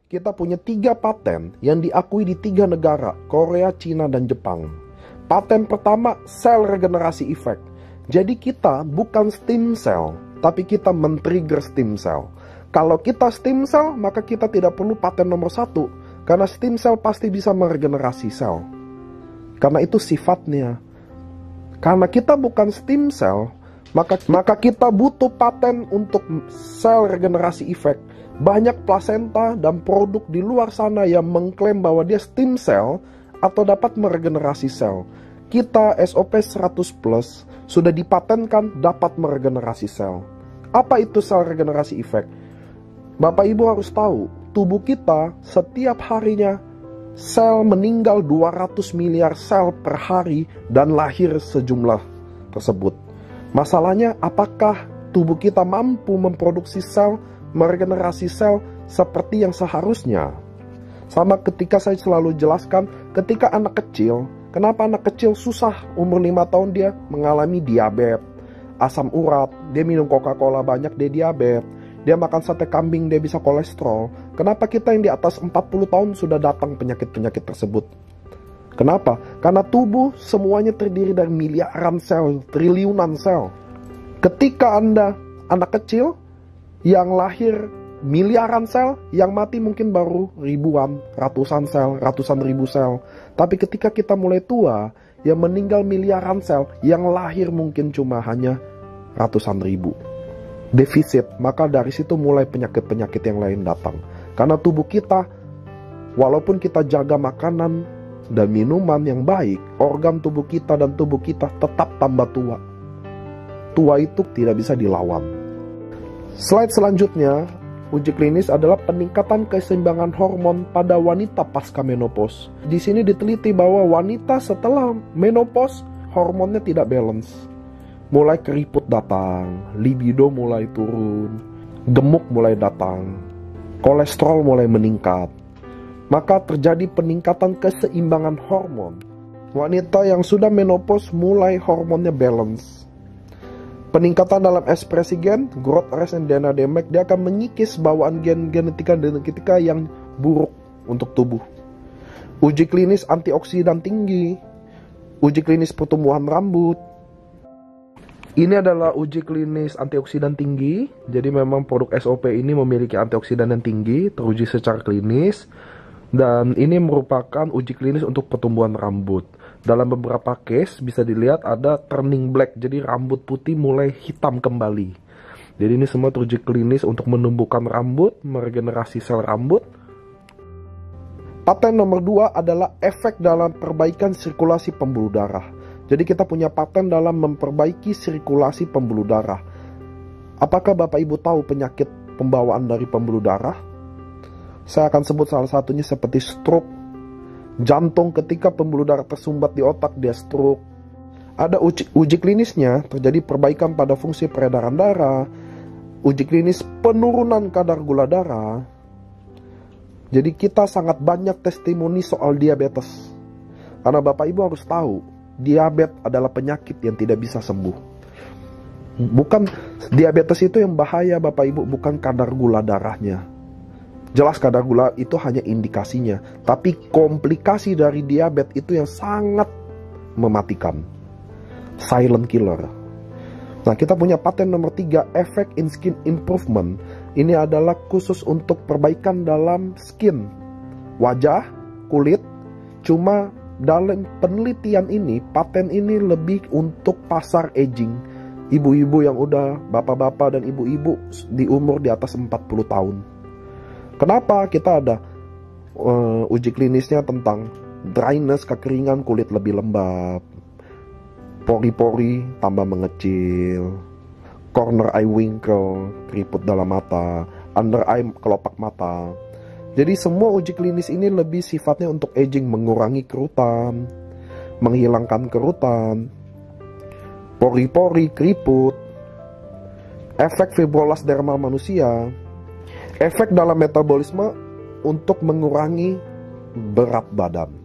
kita punya 3 paten yang diakui di 3 negara, Korea, Cina, dan Jepang. Paten pertama, sel regenerasi efek. Jadi kita bukan stem cell, tapi kita men-trigger stem cell. Kalau kita stem cell, maka kita tidak perlu paten nomor 1, karena stem cell pasti bisa meregenerasi sel. Karena itu sifatnya. Karena kita bukan stem cell, maka kita butuh paten untuk sel regenerasi efek. Banyak plasenta dan produk di luar sana yang mengklaim bahwa dia stem cell atau dapat meregenerasi sel. Kita SOP 100 plus sudah dipatenkan dapat meregenerasi sel. Apa itu sel regenerasi efek? Bapak Ibu harus tahu, tubuh kita setiap harinya sel meninggal 200 miliar sel per hari dan lahir sejumlah tersebut. Masalahnya, apakah tubuh kita mampu memproduksi sel, meregenerasi sel seperti yang seharusnya? Sama ketika saya selalu jelaskan, ketika anak kecil, kenapa anak kecil susah umur 5 tahun dia mengalami diabetes, asam urat, dia minum Coca-Cola banyak, dia diabetes, dia makan sate kambing, dia bisa kolesterol. Kenapa kita yang di atas 40 tahun sudah datang penyakit-penyakit tersebut? Kenapa? Karena tubuh semuanya terdiri dari miliaran sel, triliunan sel. Ketika Anda anak kecil yang lahir miliaran sel, yang mati mungkin baru ribuan, ratusan sel, ratusan ribu sel. Tapi ketika kita mulai tua, yang meninggal miliaran sel, yang lahir mungkin cuma hanya ratusan ribu. Defisit, maka dari situ mulai penyakit-penyakit yang lain datang. Karena tubuh kita, walaupun kita jaga makanan dan minuman yang baik, organ tubuh kita dan tubuh kita tetap tambah tua. Tua itu tidak bisa dilawan. Slide selanjutnya, uji klinis adalah peningkatan keseimbangan hormon pada wanita pasca menopause. Di sini diteliti bahwa wanita setelah menopause hormonnya tidak balance. Mulai keriput datang, libido mulai turun, gemuk mulai datang, kolesterol mulai meningkat. Maka terjadi peningkatan keseimbangan hormon. Wanita yang sudah menopause mulai hormonnya balance. Peningkatan dalam ekspresi gen, growth rate and DNA-DMX, dia akan mengikis bawaan gen genetika yang buruk untuk tubuh. Uji klinis antioksidan tinggi, uji klinis pertumbuhan rambut. Ini adalah uji klinis antioksidan tinggi. Jadi memang produk SOP ini memiliki antioksidan yang tinggi, teruji secara klinis. Dan ini merupakan uji klinis untuk pertumbuhan rambut. Dalam beberapa case bisa dilihat ada turning black, jadi rambut putih mulai hitam kembali. Jadi ini semua uji klinis untuk menumbuhkan rambut, meregenerasi sel rambut. Paten nomor 2 adalah efek dalam perbaikan sirkulasi pembuluh darah. Jadi kita punya paten dalam memperbaiki sirkulasi pembuluh darah. Apakah Bapak Ibu tahu penyakit pembawaan dari pembuluh darah? Saya akan sebut salah satunya seperti stroke. Jantung ketika pembuluh darah tersumbat di otak, dia stroke. Ada uji klinisnya, terjadi perbaikan pada fungsi peredaran darah. Uji klinis penurunan kadar gula darah. Jadi kita sangat banyak testimoni soal diabetes. Karena Bapak Ibu harus tahu, diabetes adalah penyakit yang tidak bisa sembuh. Bukan diabetes itu yang bahaya Bapak Ibu, bukan kadar gula darahnya. Jelas kadar gula itu hanya indikasinya, tapi komplikasi dari diabetes itu yang sangat mematikan. Silent killer. Nah, kita punya paten nomor 3, efek in skin improvement. Ini adalah khusus untuk perbaikan dalam skin, wajah, kulit. Cuma dalam penelitian ini, paten ini lebih untuk pasar aging. Ibu-ibu yang udah bapak-bapak dan ibu-ibu di umur di atas 40 tahun. Kenapa kita ada uji klinisnya tentang dryness, kekeringan, kulit lebih lembab, pori-pori tambah mengecil, corner eye wrinkle, keriput dalam mata, under eye kelopak mata. Jadi semua uji klinis ini lebih sifatnya untuk aging, mengurangi kerutan, menghilangkan kerutan, pori-pori, keriput, efek fibrolas dermal manusia, efek dalam metabolisme untuk mengurangi berat badan.